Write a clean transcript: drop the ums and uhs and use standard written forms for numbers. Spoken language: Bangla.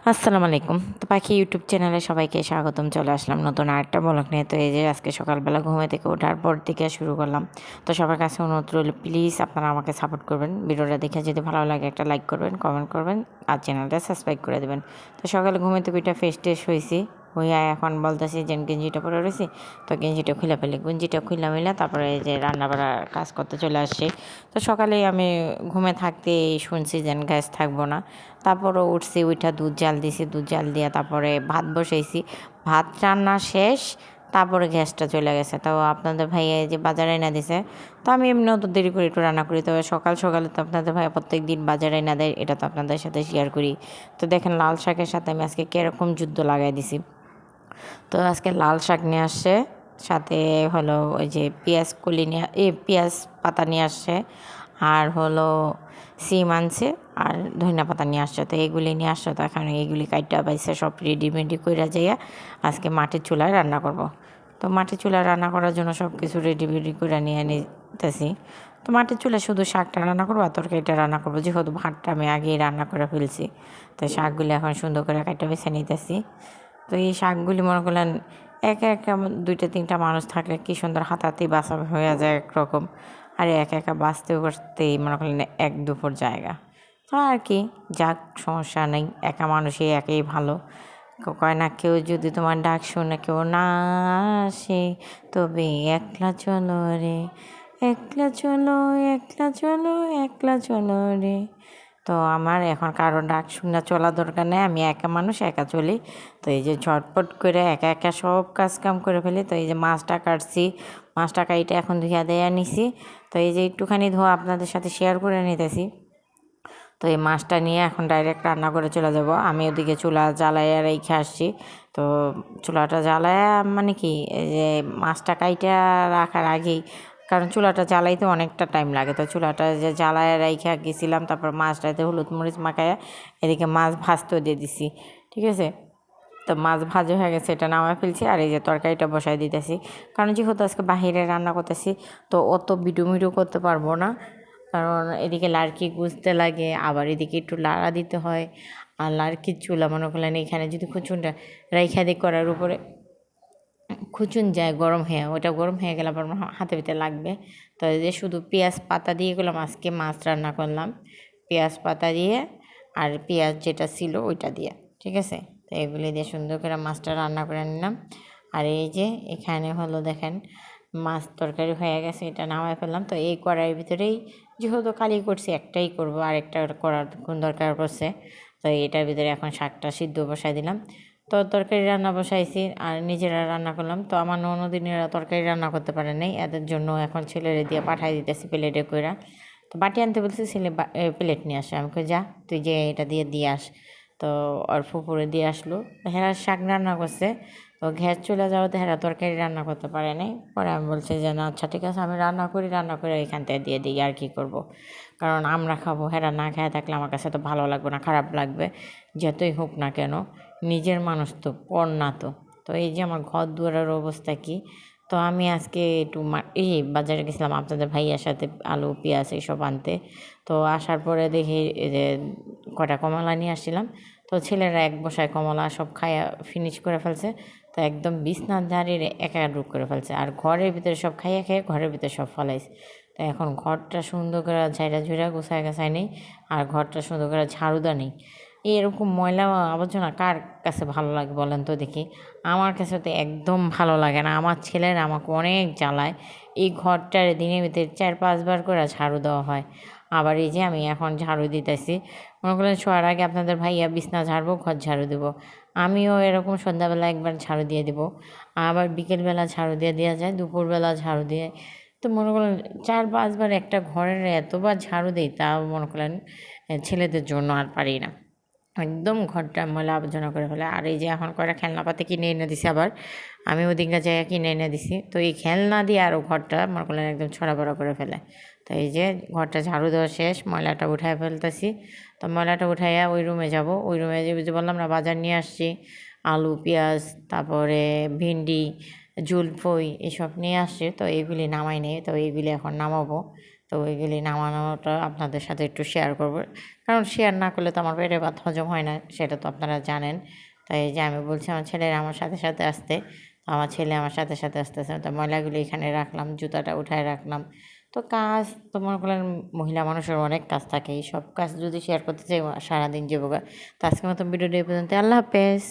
আসসালামু আলাইকুম। তো পাখি ইউটিউব চ্যানেলে সবাইকে স্বাগতম। চলে আসলাম নতুন আরেকটা ব্লগ নিয়ে। তো এই যে আজকে সকালবেলা ঘুমে থেকে ওঠার পর থেকে শুরু করলাম। তো সবার কাছে অনুরোধ রইল, প্লিজ আপনারা আমাকে সাপোর্ট করবেন। ভিডিওটা দেখে যদি ভালো লাগে একটা লাইক করবেন, কমেন্ট করবেন আর চ্যানেলটা সাবস্ক্রাইব করে দেবেন। তো সকালে ঘুমে থেকে ওইটা ফ্রেশ ট্রেশ হয়েছি, হইয়া এখন বলতেছি যে গেঞ্জিটা পরে রয়েছি, তো গেঞ্জিটা খুলে ফেলি। গেঞ্জিটা খুলে মিলে তারপরে এই যে রান্না বাড়ার কাজ করতে চলে আসছি। তো সকালেই আমি ঘুমে থাকতে শুনছি যে গ্যাস থাকবো না। তারপরও উঠছি, উঠা দুধ জাল দিছি, দুধ জাল দিয়া তারপরে ভাত বসাইছি। ভাত রান্না শেষ, তারপরে গ্যাসটা চলে গেছে। তো আপনাদের ভাইয়া যে বাজারে এনে দিছে। তো আমি এমনিও তো দেরি করে একটু রান্না করি, তবে সকাল সকালে তো আপনাদের ভাইয়া প্রত্যেক দিন বাজারে এনে দেয়, এটা তো আপনাদের সাথে শেয়ার করি। তো দেখেন লাল শাকের সাথে আমি আজকে কীরকম যুদ্ধ লাগাই দিছি। তো আজকে লাল শাক নিয়ে আসছে, সাথে হলো ওই যে পেঁয়াজ কলি নিয়ে পেঁয়াজ পাতা নিয়ে আসছে, আর হলো সিম আনছে, আর ধনিয়া পাতা নিয়ে আসছে। তো এইগুলি নিয়ে আসছে, তো এখন এইগুলি কাইটা বাইছে সব রেডিমেডি কইরা যাইয়া আজকে মাটির চুলায় রান্না করব। তো মাটির চুলায় রান্না করার জন্য সব কিছু রেডি করে নিয়ে নিতেছি। তো মাটির চুলায় শুধু শাকটা রান্না করবো আর তরকারিটা রান্না করবো, যেহেতু ভাতটা আমি আগেই রান্না করে ফেলছি। তো শাকগুলি এখন সুন্দর করে কাইটা বেছে নিতেছি। তো এই শাকগুলি মনে করলেন একা একা দুইটা তিনটা মানুষ থাকলে কী সুন্দর হাতাহাতি বাছা হয়ে যায় একরকম, আর একা একা বাঁচতেও করতেই মনে করলেন এক দুপুর জায়গা। তো আর কি, যাক সমস্যা নেই, একা মানুষই একাই ভালো। কয় না, কেউ যদি তোমার ডাক শুনে কেউ না আসে, তবে একলা চলো রে, একলা চলো, একলা চলো, একলা চলো রে। তো আমার এখন কারো ডাক শুনে চলা দরকার নেই, আমি একা মানুষ, একা চলি। তো এই যে ঝটপট করে একা একা সব কাজ কাম করে ফেলি। তো এই যে মাছটা কাটছি, মাছটা কাইটে এখন ধুইয়া দেয়া নিছি। তো এই যে একটুখানি ধোয়া আপনাদের সাথে শেয়ার করে নিতেছি। তো এই মাছটা নিয়ে এখন ডাইরেক্ট রান্না করে চলে যাব। আমি ওদিকে চুলা জ্বালাইয়া রেখে আসছি। তো চুলাটা জ্বালায়া মানে কি, এই যে মাছটা কাইটা রাখার আগেই, কারণ চুলাটা জ্বালাইতে অনেকটা টাইম লাগে। তো চুলাটা যে জ্বালায়া রাইখা গেছিলাম, তারপর মাছটাতে হলুদ মরিচ মাখায়া এদিকে মাছ ভাজতেও দিয়ে দিছি, ঠিক আছে। তো মাছ ভাজা হয়ে গেছে, এটা নামায় ফেলছি, আর এই যে তরকারিটা বসাই দিতেছি। কারণ যেহেতু আজকে বাহিরে রান্না করতেছি, তো অত বিডু করতে পারবো না, কারণ এদিকে লাড়কি গুঁজতে লাগে, আবার এদিকে একটু লাড়া দিতে হয়। আর লাড়কির চুলা মনে করলেন এখানে যদি খুচুনটা রাইখা দিয়ে করার উপরে খুচুন যায় গরম হয়ে, ওটা গরম হয়ে গেলে আবার হাতে ভিতরে লাগবে। তো এই যে শুধু পেঁয়াজ পাতা দিয়ে গেলাম, আজকে মাছ রান্না করলাম পেঁয়াজ পাতা দিয়ে, আর পেঁয়াজ যেটা ছিল ওইটা দিয়ে, ঠিক আছে। তো এগুলি দিয়ে সুন্দর করে মাছটা রান্না করে নিলাম। আর এই যে এখানে হলো দেখেন মাছ তরকারি হয়ে গেছে, এটা নামায় ফেললাম। তো এই কড়াইয়ের ভিতরেই, যেহেতু কালি করছি একটাই করব, আর একটা করার কোন দরকার পড়ছে। তো এটার ভিতরে এখন শাকটা সিদ্ধ বসাই দিলাম। তো তরকারি রান্না বসাইছি আর নিজেরা রান্না করলাম। তো আমার ননদিনীরা তরকারি রান্না করতে পারে নাই, এদের জন্য এখন ছেলেরে দিয়ে পাঠাই দিতেছি প্লেটে কইরা। তো বাটি আনতে বলছি, ছেলে প্লেট নিয়ে আসে। আমি কই যা তুই যে এটা দিয়ে আস। তো ওর ফুপুরে দিয়ে আসলো, হেরা শাক রান্না করছে। তো গ্যাস চলে যাওয়াতে হেরা তরকারি রান্না করতে পারে নাই। পরে আমি বলছি যে না, আচ্ছা ঠিক আছে, আমি রান্না করে এখান থেকে দিয়ে দিই, আর কি করব। কারণ আমরা খাবো, হেরা না খেয়ে থাকলে আমার কাছে তো ভালো লাগবে না, খারাপ লাগবে। যতই হোক না কেন, নিজের মানুষ তো, পর না তো। তো এই যে আমার ঘর দুয়ারের অবস্থা কি। তো আমি আজকে একটু এই বাজারে গেছিলাম আপনাদের ভাইয়ার সাথে, আলু পেঁয়াজ এইসব আনতে। তো আসার পরে দেখি এই যে কটা কমলা নিয়ে আসছিলাম। তো ছেলেরা এক বসায় কমলা সব খাইয়া ফিনিশ করে ফেলছে। তো একদম বিছনার ধারে একাডুক করে ফেলছে, আর ঘরের ভিতরে সব খাইয়া খেয়ে ঘরের ভিতরে সব ফলাইছে। তো এখন ঘরটা সুন্দর করে ঝাইরা ঝুড়া গোছায় নেই, আর ঘরটা সুন্দর করে ঝাড়ুদা নেই। এরকম ময়লা আবর্জনা কার কাছে ভালো লাগে বলেন তো দেখি। আমার কাছে তো একদম ভালো লাগে না। আমার ছেলেরা আমাকে অনেক জ্বালায়। এই ঘরটার দিনের ভিতরে 4-5 বার করে ঝাড়ু দেওয়া হয়। আবার এই যে আমি এখন ঝাড়ু দিতেছি, মনে করলেন শোয়ার আগে আপনাদের ভাইয়া বিছনা ঝাড়বো, ঘর ঝাড়ু দেবো। আমিও এরকম সন্ধ্যাবেলা একবার ঝাড়ু দিয়ে দেবো, আবার বিকেলবেলা ঝাড়ু দিয়ে দেওয়া যায়, দুপুরবেলা ঝাড়ু দিয়ে। তো মনে করলেন 4-5 বার একটা ঘরের এতবার ঝাড়ু দিই, তাও মনে করলেন ছেলেদের জন্য আর পারি না। একদম ঘরটা ময়লা আবর্জনা করে ফেলে। আর এই যে এখন কয়টা খেলনাপাতি কিনে এনে দিছি, আবার আমি ওদিনকার জায়গায় কিনে এনে দিছি। তো এই খেলনা দিয়ে আরও ঘরটা মনে করলেন একদম ছড়াবড়া করে ফেলে। তো এই যে ঘরটা ঝাড়ু দেওয়া শেষ, ময়লাটা উঠায় ফেলতেছি। তো ময়লাটা উঠাইয়া ওই রুমে যাব। ওই রুমে যে বললাম না বাজার নিয়ে আসছি, আলু পেঁয়াজ, তারপরে ভিন্ডি, জুলফই এসব নিয়ে আসছে। তো এইগুলি নামাই নেই, তো এইগুলি এখন নামাবো। তো ওইগুলি নামানোটা আপনাদের সাথে একটু শেয়ার করবো। কারণ শেয়ার না করলে তো আমার পেটে ভাত হজম হয় না, সেটা তো আপনারা জানেন। তাই এই যে আমি বলছি আমার ছেলেরা আমার সাথে সাথে আসতে, তো আমার ছেলে আমার সাথে সাথে আসতেছে, তো ময়লাগুলো এখানে রাখলাম, জুতাটা উঠায় রাখলাম। তো কাজ তো মনে করেন মহিলা মানুষের অনেক কাজ থাকে, এই সব কাজ যদি শেয়ার করতে চাই সারাদিন যাবো গা। তো আজকের মতো ভিডিওটা এই পর্যন্ত, আল্লাহ হাফেজ।